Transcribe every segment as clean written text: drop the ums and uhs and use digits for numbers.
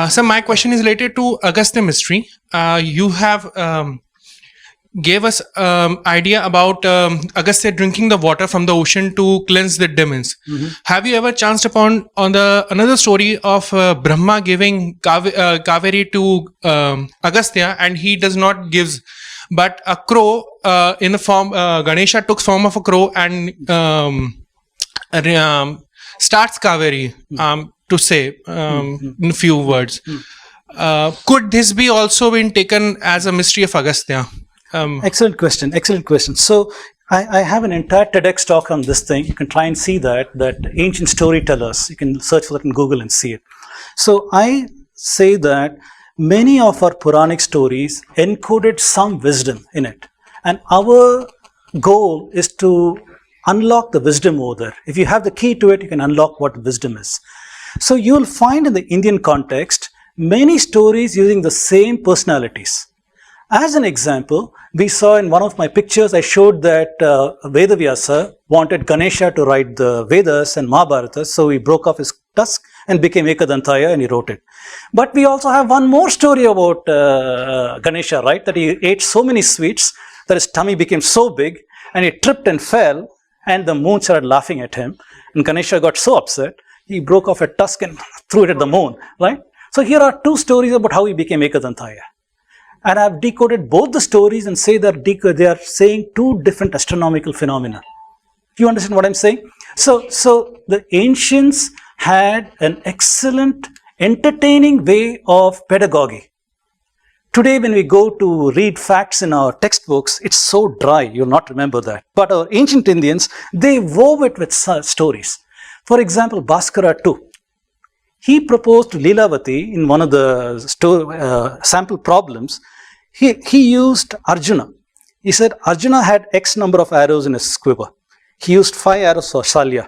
So my question is related to Agastya mystery. You have gave us idea about Agastya drinking the water from the ocean to cleanse the demons. Have you ever chanced upon on the another story of Brahma giving Kaveri to Agastya, and he does not gives, but a crow in the form Ganesha took form of a crow and starts Kaveri to say in few words. Could this be also been taken as a mystery of Agastya? Excellent question. Excellent question. So I have an entire TEDx talk on this thing. You can try and see that ancient storytellers. You can search for that in Google and see it. So I say that many of our Puranic stories encoded some wisdom in it, and our goal is to unlock the wisdom over there. If you have the key to it, you can unlock what wisdom is. So you'll find in the Indian context many stories using the same personalities. As an example, we saw in one of my pictures, I showed that Vedavyasa wanted Ganesha to write the Vedas and Mahabharata, so he broke off his tusk and became Ekadantaya and he wrote it. But we also have one more story about Ganesha, right? That he ate so many sweets that his tummy became so big and he tripped and fell and the moon started laughing at him. And Ganesha got so upset, he broke off a tusk and threw it at the moon, right? So here are two stories about how he became Ekadantaya. And I've decoded both the stories and say that they are saying two different astronomical phenomena. Do you understand what I'm saying? So the ancients had an excellent, entertaining way of pedagogy. Today, when we go to read facts in our textbooks, it's so dry, you'll not remember that. But our ancient Indians, they wove it with stories. For example, Bhaskara II. He proposed to Leelavati in one of the sample problems. He used Arjuna. He said Arjuna had X number of arrows in his quiver. He used 5 arrows for Shalya.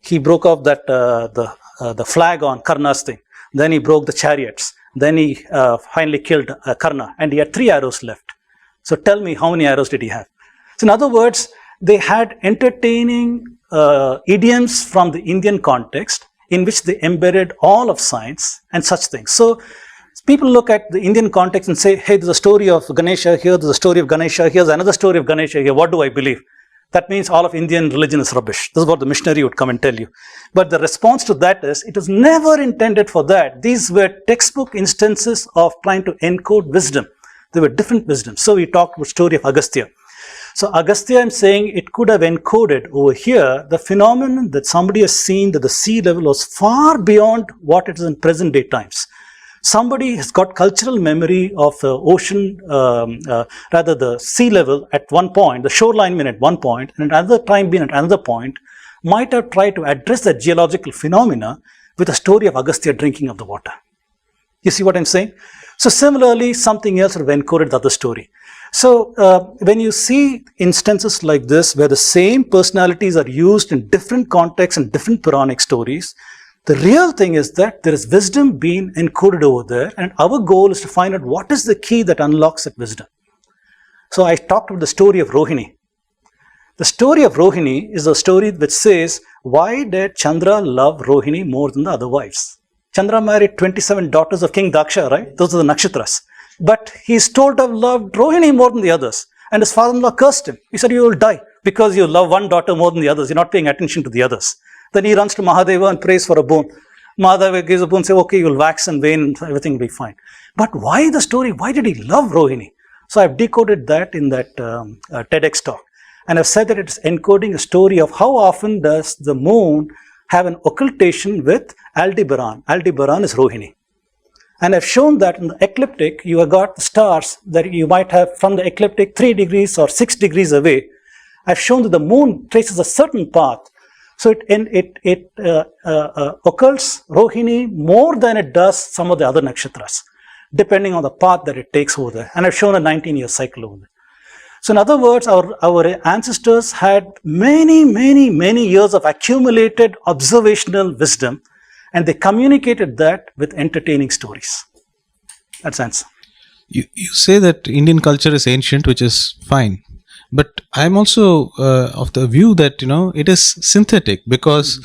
He broke off that the flag on Karna's thing. Then he broke the chariots. Then he finally killed Karna, and he had 3 arrows left. So tell me, how many arrows did he have? So in other words, they had entertaining idioms from the Indian context in which they embedded all of science and such things. So people look at the Indian context and say, hey, there's a story of Ganesha here, there's a story of Ganesha, here's another story of Ganesha here, what do I believe? That means all of Indian religion is rubbish. This is what the missionary would come and tell you. But the response to that is, it was never intended for that. These were textbook instances of trying to encode wisdom. They were different wisdoms. So we talked about the story of Agastya. So Agastya, I'm saying, it could have encoded over here the phenomenon that somebody has seen that the sea level was far beyond what it is in present day times. Somebody has got cultural memory of the ocean, rather the sea level at one point, the shoreline being at one point, and at another time being at another point, might have tried to address the geological phenomena with a story of Agastya drinking of the water. You see what I'm saying? So similarly, something else would have encoded the other story. So when you see instances like this, where the same personalities are used in different contexts and different Puranic stories, the real thing is that there is wisdom being encoded over there, and our goal is to find out what is the key that unlocks that wisdom. So I talked about the story of Rohini. The story of Rohini is a story which says, why did Chandra love Rohini more than the other wives? Chandra married 27 daughters of King Daksha, right? Those are the nakshatras. But he's told to have loved Rohini more than the others. And his father-in-law cursed him. He said, you will die because you love one daughter more than the others. You're not paying attention to the others. Then he runs to Mahadeva and prays for a boon. Mahadeva gives a boon, say, okay, you'll wax and wane, everything will be fine. But why the story? Why did he love Rohini? So I've decoded that in that TEDx talk. And I've said that it's encoding a story of how often does the moon have an occultation with Aldebaran. Aldebaran is Rohini. And I've shown that in the ecliptic, you have got the stars that you might have from the ecliptic 3 degrees or 6 degrees away. I've shown that the moon traces a certain path. So it occults Rohini more than it does some of the other nakshatras, depending on the path that it takes over there. And I've shown a 19-year cycle over there. So in other words, our ancestors had many, many, many years of accumulated observational wisdom, and they communicated that with entertaining stories. That's the answer. You say that Indian culture is ancient, which is fine. But I'm also of the view that, it is synthetic because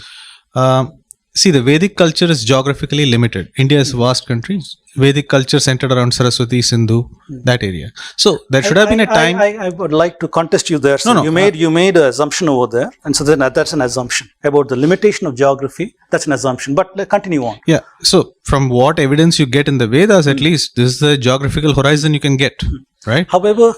See, the Vedic culture is geographically limited. India is a vast country. Vedic culture centered around Saraswati, Sindhu, that area. So there should have been a time. I would like to contest you there. So No, no, you made an assumption over there, and so then that's an assumption about the limitation of geography. That's an assumption. But continue on. Yeah. So from what evidence you get in the Vedas, at least this is the geographical horizon you can get, right? However,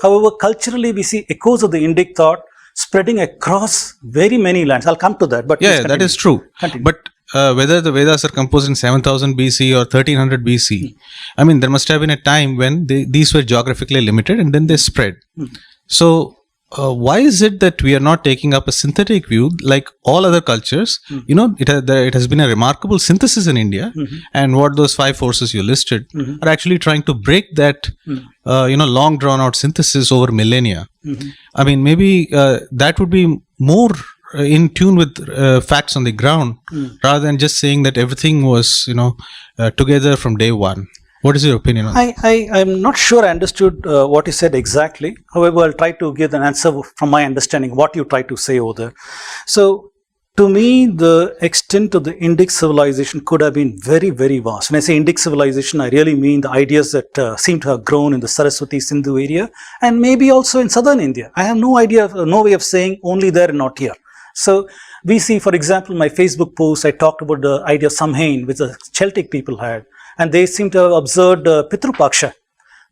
culturally we see echoes of the Indic thought spreading across very many lands. I'll come to that. But Yeah, that is true. Continue. But whether the Vedas are composed in 7000 BC or 1300 BC, I mean, there must have been a time when these were geographically limited and then they spread. So, why is it that we are not taking up a synthetic view like all other cultures? You know, it has been a remarkable synthesis in India, and what those 5 forces you listed are actually trying to break that, long drawn out synthesis over millennia. I mean, maybe that would be more in tune with facts on the ground rather than just saying that everything was, together from day one. What is your opinion on that? I'm not sure I understood what you said exactly. However, I'll try to give an answer from my understanding what you tried to say over there. So, to me, the extent of the Indic civilization could have been very, very vast. When I say Indic civilization, I really mean the ideas that seem to have grown in the Saraswati Sindhu area and maybe also in southern India. I have no idea, no way of saying only there and not here. So, we see, for example, my Facebook post, I talked about the idea of Samhain, which the Celtic people had. And they seem to have observed Pitru Paksha.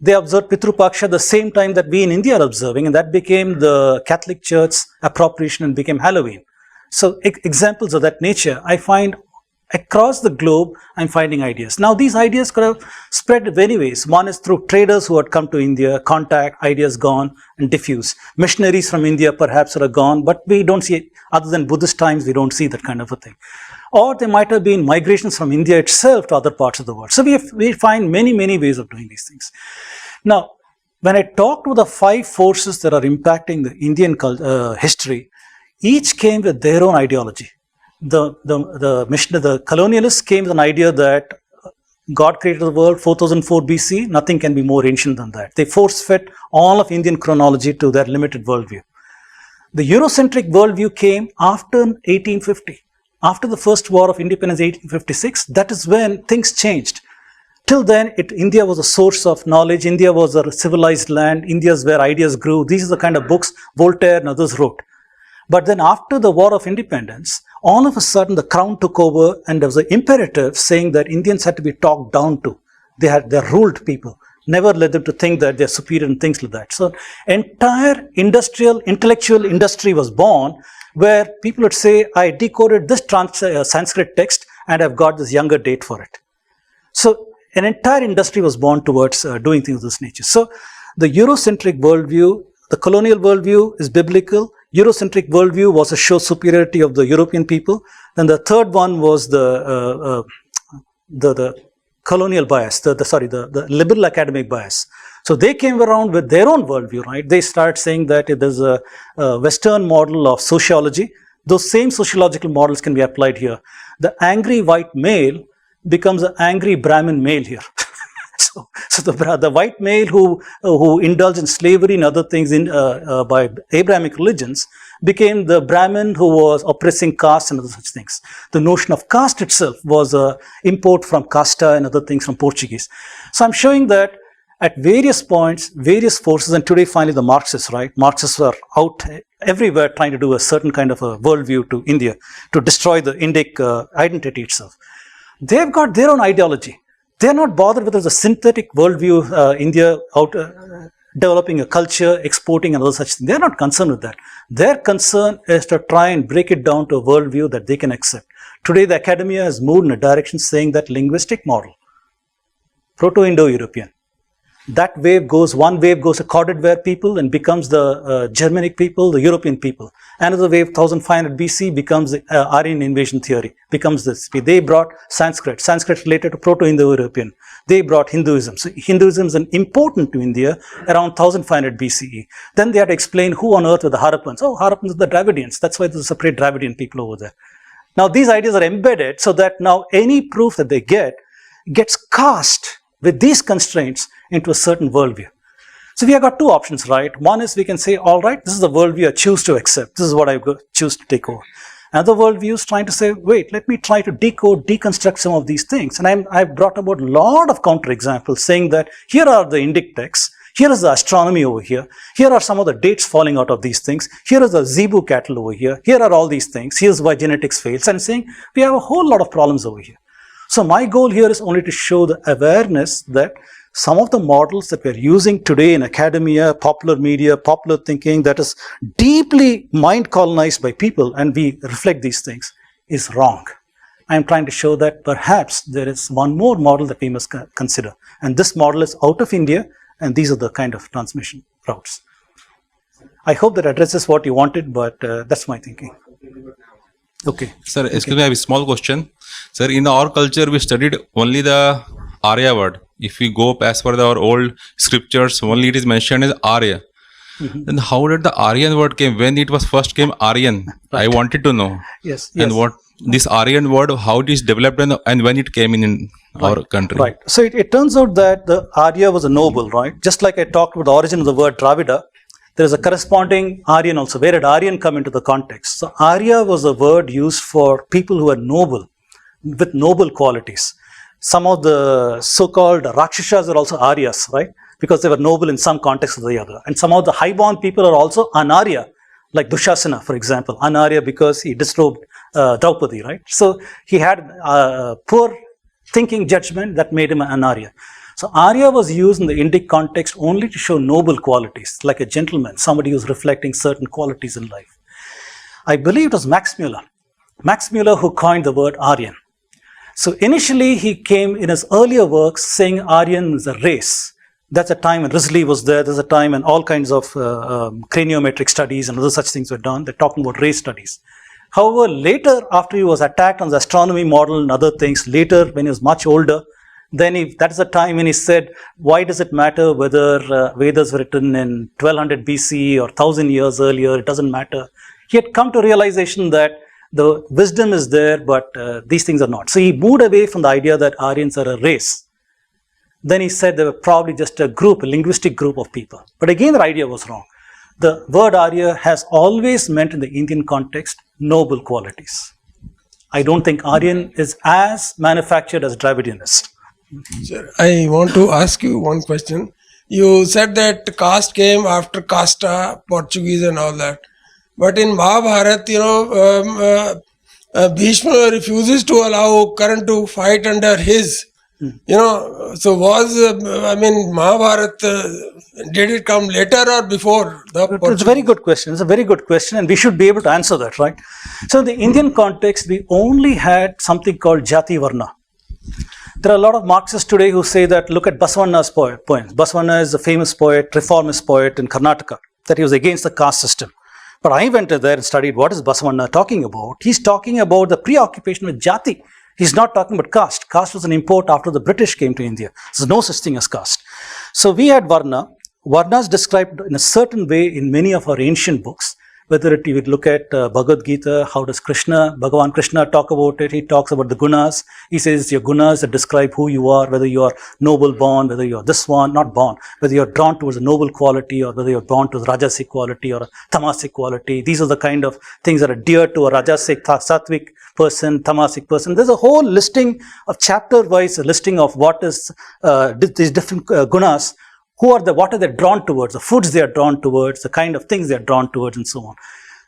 They observed Pitru Paksha the same time that we in India are observing, and that became the Catholic Church's appropriation and became Halloween. So examples of that nature, I find across the globe, I'm finding ideas. Now, these ideas could have spread many ways. One is through traders who had come to India, contact, ideas gone and diffuse. Missionaries from India perhaps are gone, but we don't see it. Other than Buddhist times, we don't see that kind of a thing. Or there might have been migrations from India itself to other parts of the world. So we find many, many ways of doing these things. Now, when I talked about the 5 forces that are impacting the Indian history, each came with their own ideology. The colonialists came with an idea that God created the world 4004 BC, nothing can be more ancient than that. They force-fed all of Indian chronology to their limited worldview. The Eurocentric worldview came after 1850. After the First War of Independence, 1856, that is when things changed. Till then, India was a source of knowledge. India was a civilized land. India is where ideas grew. These are the kind of books Voltaire and others wrote. But then after the War of Independence, all of a sudden the crown took over and there was an imperative saying that Indians had to be talked down to. They're ruled people. Never let them to think that they're superior and things like that. So entire intellectual industry was born where people would say, I decoded this Sanskrit text and I've got this younger date for it. So an entire industry was born towards doing things of this nature. So the Eurocentric worldview, the colonial worldview is biblical. Eurocentric worldview was to show superiority of the European people. Then the third one was the colonial bias, the liberal academic bias. So they came around with their own worldview, right? They start saying that it is a Western model of sociology. Those same sociological models can be applied here. The angry white male becomes an angry Brahmin male here. So the white male who indulged in slavery and other things by Abrahamic religions became the Brahmin who was oppressing caste and other such things. The notion of caste itself was an import from casta and other things from Portuguese. So I'm showing that at various points, various forces, and today finally the Marxists, right? Marxists are out everywhere trying to do a certain kind of a worldview to India, to destroy the Indic identity itself. They've got their own ideology. They're not bothered whether it's a synthetic worldview, India out developing a culture, exporting and other such things. They're not concerned with that. Their concern is to try and break it down to a worldview that they can accept. Today, the academia has moved in a direction saying that linguistic model, Proto-Indo-European, one wave goes to Corded-Ware people and becomes the Germanic people, the European people. Another wave, 1500 BC, becomes the Aryan invasion theory, becomes this. They brought Sanskrit related to Proto-Indo-European. They brought Hinduism. So Hinduism is important to India around 1500 BCE. Then they had to explain who on earth were the Harappans. Oh, Harappans are the Dravidians. That's why there's a separate Dravidian people over there. Now these ideas are embedded so that now any proof that they gets cast with these constraints into a certain worldview. So we have got 2 options, right? One is we can say, all right, this is the worldview I choose to accept. This is what I choose to take over. Another worldview is trying to say, wait, let me try to decode, deconstruct some of these things. And I've brought about a lot of counterexamples saying that here are the Indic texts, here is the astronomy over here, here are some of the dates falling out of these things, here is the Zebu cattle over here are all these things, here's why genetics fails, and saying we have a whole lot of problems over here. So my goal here is only to show the awareness that some of the models that we're using today in academia, popular media, popular thinking that is deeply mind colonized by people and we reflect these things is wrong. I'm trying to show that perhaps there is one more model that we must consider. And this model is out of India and these are the kind of transmission routes. I hope that addresses what you wanted, but that's my thinking. Okay. Sir, excuse me, I have a small question. Sir, in our culture, we studied only the Arya word. If we go as per our old scriptures, only it is mentioned as Arya. Then how did the Aryan word came? When it was first came Aryan, I wanted to know. Yes. And what this Aryan word, how it is developed and when it came in our country. Right. So it turns out that the Arya was a noble, right? Just like I talked about the origin of the word Dravida, there is a corresponding Aryan also. Where did Aryan come into the context? So Arya was a word used for people who are noble, with noble qualities. Some of the so-called Rakshasas are also Aryas, right? Because they were noble in some context or the other. And some of the high-born people are also Anarya, like Dushasana, for example. Anarya because he disrobed Draupadi, right? So he had poor thinking judgment that made him an Anarya. So Arya was used in the Indic context only to show noble qualities, like a gentleman, somebody who's reflecting certain qualities in life. I believe it was Max Muller. Max Muller who coined the word Aryan. So initially he came in his earlier works saying Aryan is a race. That's a time when Risley was there. There's a time when all kinds of craniometric studies and other such things were done. They're talking about race studies. However, later after he was attacked on the astronomy model and other things, later when he was much older, then that's the time when he said, why does it matter whether Vedas were written in 1200 BC or 1000 years earlier? It doesn't matter. He had come to realization that the wisdom is there, but these things are not. So he moved away from the idea that Aryans are a race. Then he said they were probably just a group, a linguistic group of people. But again, the idea was wrong. The word Arya has always meant in the Indian context noble qualities. I don't think Aryan is as manufactured as Dravidianist. Sir, I want to ask you one question. You said that caste came after Casta, Portuguese and all that. But in Mahabharata, Bhishma refuses to allow Karan to fight under his. So Mahabharata, did it come later or before the Portuguese? It's a very good question. It's a very good question and we should be able to answer that, right? So in the Indian context, we only had something called Jati Varna. There are a lot of Marxists today who say that, look at Basavanna's poems. Basavanna is a famous poet, reformist poet in Karnataka, that he was against the caste system. But I went there and studied what is Basavanna talking about. He's talking about the preoccupation with Jati. He's not talking about caste. Caste was an import after the British came to India. There's no such thing as caste. So we had Varna. Varna is described in a certain way in many of our ancient books. Whether you would look at Bhagavad Gita, how does Bhagavan Krishna talk about it? He talks about the gunas. He says your gunas that describe who you are, whether you are noble born, whether you are this one, not born, whether you are drawn towards a noble quality or whether you are born to a rajasic quality or a tamasic quality. These are the kind of things that are dear to a rajasic, sattvic person, tamasic person. There's a whole listing of chapter-wise, a listing of what is these different gunas. What are they drawn towards, the foods they are drawn towards, the kind of things they are drawn towards and so on.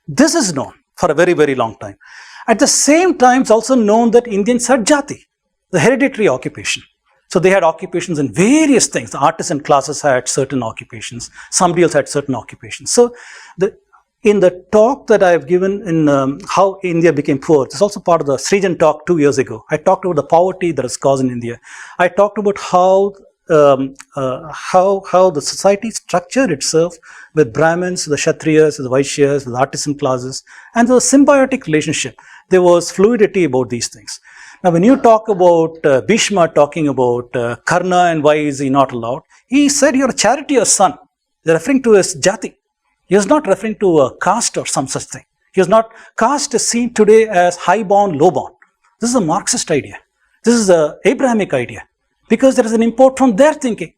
This is known for a very, very long time. At the same time, it's also known that Indians had Jati, the hereditary occupation. So they had occupations in various things. The artisan classes had certain occupations. Somebody else had certain occupations. So in the talk that I have given in how India became poor, this is also part of the Srijan talk 2 years ago. I talked about the poverty that is caused in India. I talked about how the society structured itself with Brahmins, the Kshatriyas, the Vaishyas, the artisan classes, and there was a symbiotic relationship. There was fluidity about these things. Now, when you talk about Bhishma talking about Karna and why is he not allowed, he said you're a charioteer's son. He's referring to his Jati. He was not referring to a caste or some such thing. Caste is seen today as high-born, low-born. This is a Marxist idea. This is an Abrahamic idea. Because there is an import from their thinking.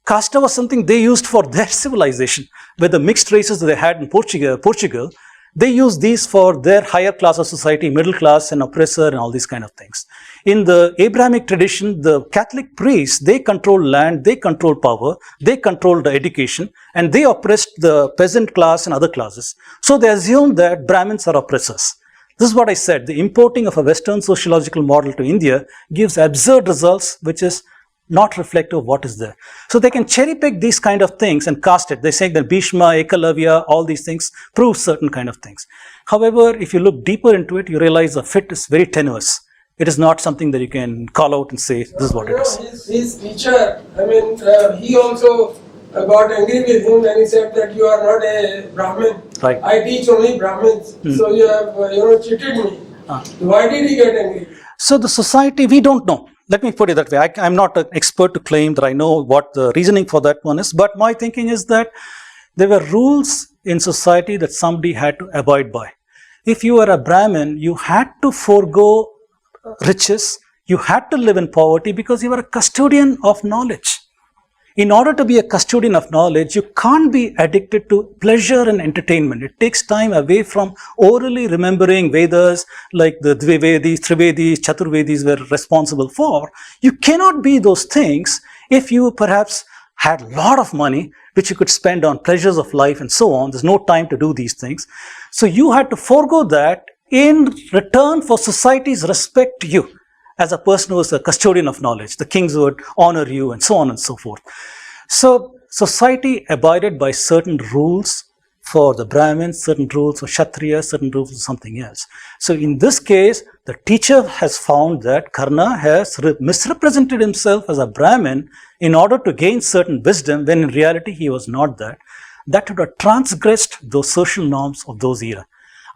Casta was something they used for their civilization, where the mixed races that they had in Portugal, They use these for their higher class of society, middle class and oppressor and all these kind of things. In the Abrahamic tradition, the Catholic priests, they control land, they control power, they control the education, and they oppressed the peasant class and other classes. So they assume that Brahmins are oppressors. This is what I said. The importing of a Western sociological model to India gives absurd results, which is not reflective of what is there. So they can cherry pick these kind of things and cast it. They say that Bhishma, Ekalavya, all these things prove certain kind of things. However, if you look deeper into it, you realize the fit is very tenuous. It is not something that you can call out and say, this is what it is. His teacher, he also got angry with him when he said that you are not a Brahmin. Right. I teach only Brahmins. So you have cheated me. Why did he get angry? So the society, we don't know. Let me put it that way. I'm not an expert to claim that I know what the reasoning for that one is, but my thinking is that there were rules in society that somebody had to abide by. If you were a Brahmin, you had to forego riches, you had to live in poverty because you were a custodian of knowledge. In order to be a custodian of knowledge, you can't be addicted to pleasure and entertainment. It takes time away from orally remembering Vedas like the Dvivedis, Trivedis, Chaturvedis were responsible for. You cannot be those things if you perhaps had a lot of money which you could spend on pleasures of life and so on. There's no time to do these things. So you had to forego that in return for society's respect to you as a person who is a custodian of knowledge. The kings would honor you and so on and so forth. So society abided by certain rules for the Brahmins, certain rules for Kshatriyas, certain rules for something else. So in this case, the teacher has found that Karna has misrepresented himself as a Brahmin in order to gain certain wisdom, when in reality he was not that. That would have transgressed those social norms of those era.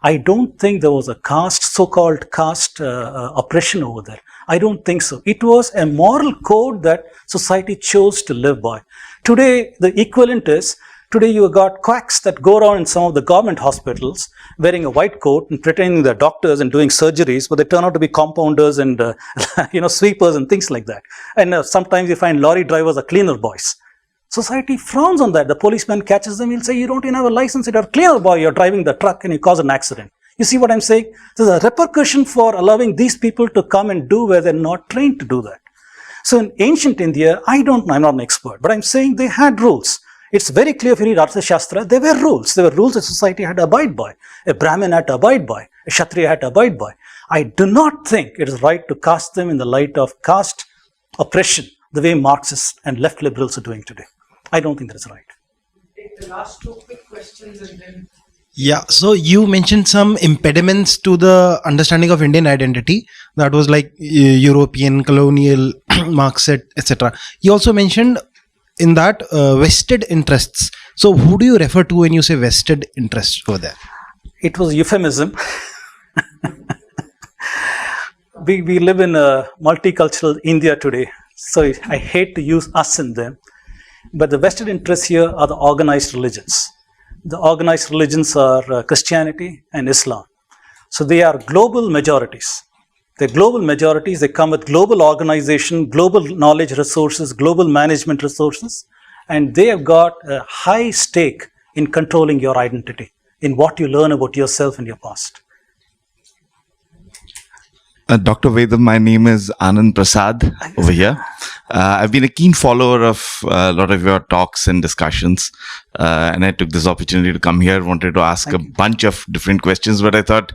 I don't think there was a caste, so-called caste oppression over there. I don't think so. It was a moral code that society chose to live by. Today, the equivalent is, today you got quacks that go around in some of the government hospitals wearing a white coat and pretending they're doctors and doing surgeries, but they turn out to be compounders and sweepers and things like that. And sometimes you find lorry drivers are cleaner boys. Society frowns on that. The policeman catches them, he'll say, you don't even have a license, you're a cleaner boy, you're driving the truck and you cause an accident. You see what I'm saying? There's a repercussion for allowing these people to come and do where they're not trained to do that. So in ancient India, I'm not an expert, but I'm saying they had rules. It's very clear if you read Arthashastra, there were rules. There were rules that society had to abide by. A Brahmin had to abide by. A Kshatriya had to abide by. I do not think it is right to cast them in the light of caste oppression, the way Marxists and left liberals are doing today. I don't think that is right. Take the last two quick questions and then... Yeah, so you mentioned some impediments to the understanding of Indian identity. That was like European, colonial, Marxist, etc. You also mentioned in that vested interests. So who do you refer to when you say vested interests over there? It was euphemism. We live in a multicultural India today, so I hate to use us in them. But the vested interests here are the organized religions. The organized religions are Christianity and Islam. So they are global majorities. They're global majorities. They come with global organization, global knowledge resources, global management resources. And they have got a high stake in controlling your identity, in what you learn about yourself and your past. Dr. Vedam, my name is Anand Prasad over here. I've been a keen follower of a lot of your talks and discussions, and I took this opportunity to come here. Wanted to ask a bunch of different questions, but I thought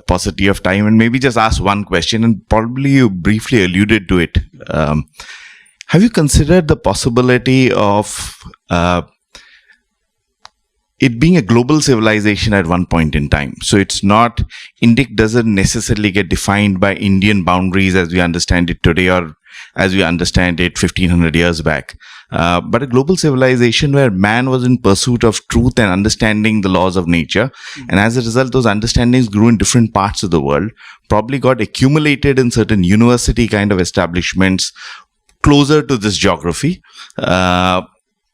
paucity of time and maybe just ask one question, and probably you briefly alluded to it. Have you considered the possibility of it being a global civilization at one point in time? So it's not, Indic doesn't necessarily get defined by Indian boundaries as we understand it today or as we understand it 1500 years back. But a global civilization where man was in pursuit of truth and understanding the laws of nature. And as a result, those understandings grew in different parts of the world, probably got accumulated in certain university kind of establishments closer to this geography.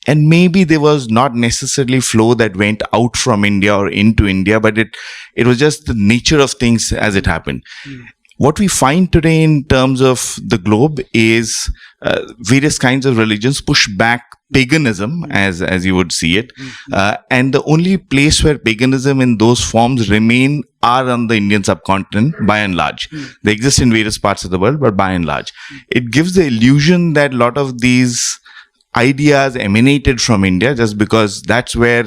And maybe there was not necessarily flow that went out from India or into India, but it was just the nature of things as it happened. what we find today in terms of the globe is various kinds of religions push back paganism, as you would see it, and the only place where paganism in those forms remain are on the Indian subcontinent by and large. They exist in various parts of the world, but by and large, it gives the illusion that a lot of these ideas emanated from India, just because that's where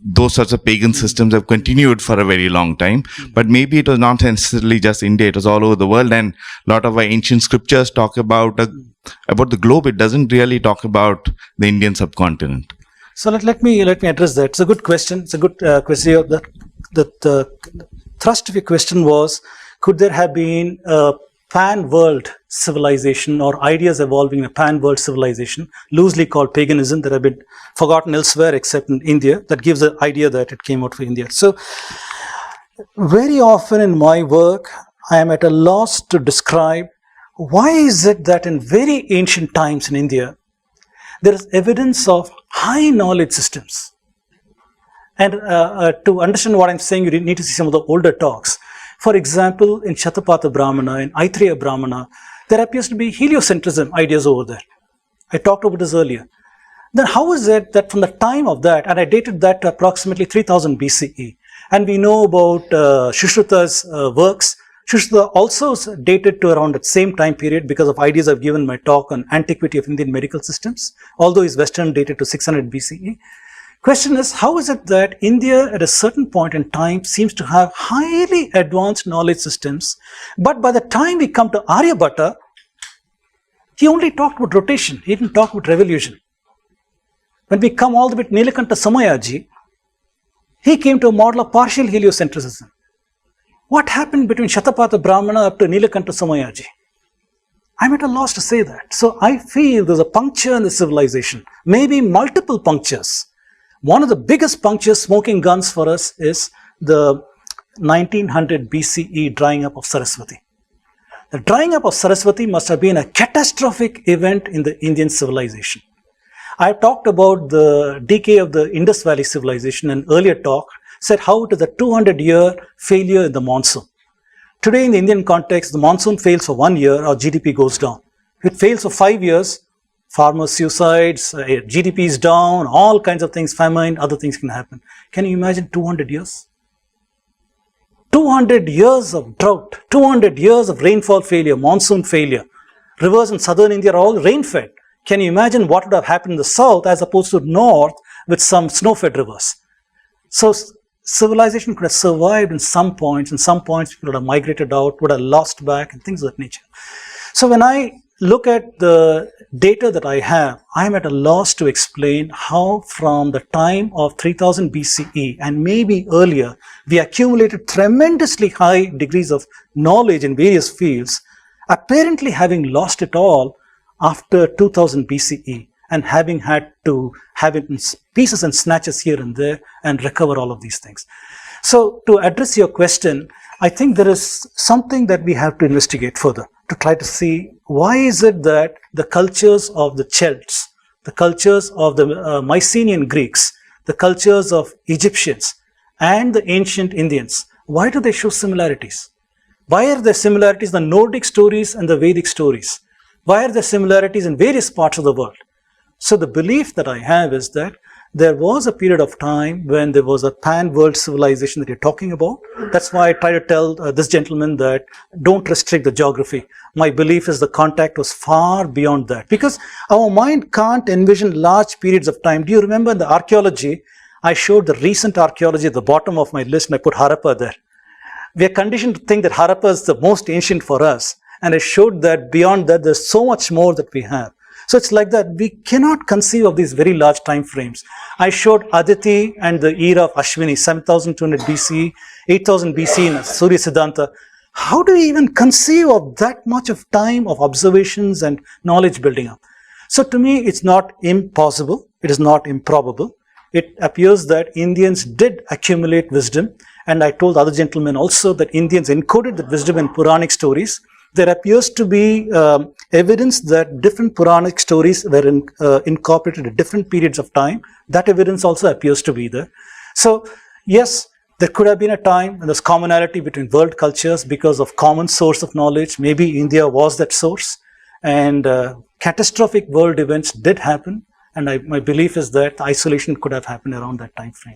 those sorts of pagan systems have continued for a very long time. But maybe it was not necessarily just India, it was all over the world. And a lot of our ancient scriptures talk about the globe. It doesn't really talk about the Indian subcontinent. So let me address that. It's a good question. It's a good question. The thrust of your question was, could there have been a pan-world civilization or ideas evolving in a pan-world civilization, loosely called paganism, that have been forgotten elsewhere except in India, that gives the idea that it came out from India. So very often in my work, I am at a loss to describe why is it that in very ancient times in India, there is evidence of high knowledge systems. And to understand what I'm saying, you need to see some of the older talks. For example, in Shatapatha Brahmana, in Aitreya Brahmana, there appears to be heliocentrism ideas over there. I talked about this earlier. Then how is it that from the time of that, and I dated that to approximately 3000 BCE, and we know about Shushruta's works. Shushruta also is dated to around that same time period because of ideas I've given my talk on antiquity of Indian medical systems, although he's Western dated to 600 BCE. Question is, how is it that India at a certain point in time seems to have highly advanced knowledge systems, but by the time we come to Aryabhatta, he only talked about rotation, he didn't talk about revolution. When we come all the way to Nilakanta Samayaji, he came to a model of partial heliocentrism. What happened between Shatapatha Brahmana up to Nilakanta Samayaji? I'm at a loss to say that. So I feel there's a puncture in the civilization, maybe multiple punctures. One of the biggest punctures, smoking guns for us, is the 1900 BCE drying up of Saraswati. The drying up of Saraswati must have been a catastrophic event in the Indian civilization. I talked about the decay of the Indus Valley civilization in an earlier talk, said how it is a 200-year failure in the monsoon. Today in the Indian context, the monsoon fails for 1 year, our GDP goes down. If it fails for 5 years, farmer suicides, GDP is down, all kinds of things, famine, other things can happen. Can you imagine 200 years? 200 years of drought, 200 years of rainfall failure, monsoon failure. Rivers in southern India are all rain-fed. Can you imagine what would have happened in the south as opposed to north with some snow-fed rivers? So civilization could have survived in some points people would have migrated out, would have lost back, and things of that nature. So when I look at the data that I have, I am at a loss to explain how from the time of 3000 BCE and maybe earlier, we accumulated tremendously high degrees of knowledge in various fields, apparently having lost it all after 2000 BCE and having had to have it in pieces and snatches here and there and recover all of these things. So to address your question, I think there is something that we have to investigate further to try to see why is it that the cultures of the Celts, the cultures of the Mycenaean Greeks, the cultures of Egyptians and the ancient Indians, why do they show similarities? Why are there similarities in the Nordic stories and the Vedic stories? Why are there similarities in various parts of the world? So the belief that I have is that there was a period of time when there was a pan-world civilization that you're talking about. That's why I try to tell this gentleman that don't restrict the geography. My belief is the contact was far beyond that because our mind can't envision large periods of time. Do you remember in the archaeology, I showed the recent archaeology at the bottom of my list and I put Harappa there. We are conditioned to think that Harappa is the most ancient for us. And I showed that beyond that, there's so much more that we have. So it's like that. We cannot conceive of these very large time frames. I showed Aditi and the era of Ashwini, 7200 BC, 8000 BC in Surya Siddhanta. How do we even conceive of that much of time of observations and knowledge building up? So to me, it's not impossible. It is not improbable. It appears that Indians did accumulate wisdom. And I told other gentlemen also that Indians encoded that wisdom in Puranic stories. There appears to be evidence that different Puranic stories were incorporated at different periods of time. That evidence also appears to be there. So, yes, There could have been a time when there's commonality between world cultures because of common source of knowledge. Maybe India was that source, and catastrophic world events did happen. And my belief is that isolation could have happened around that time frame.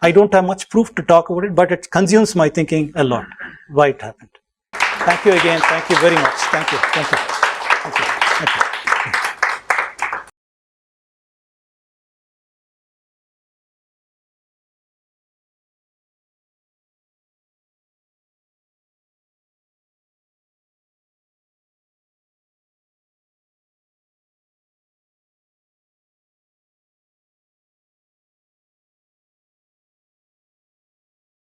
I don't have much proof to talk about it, but it consumes my thinking a lot, why it happened. Thank you again. Thank you very much. Thank you. Thank you. Thank you. Thank you.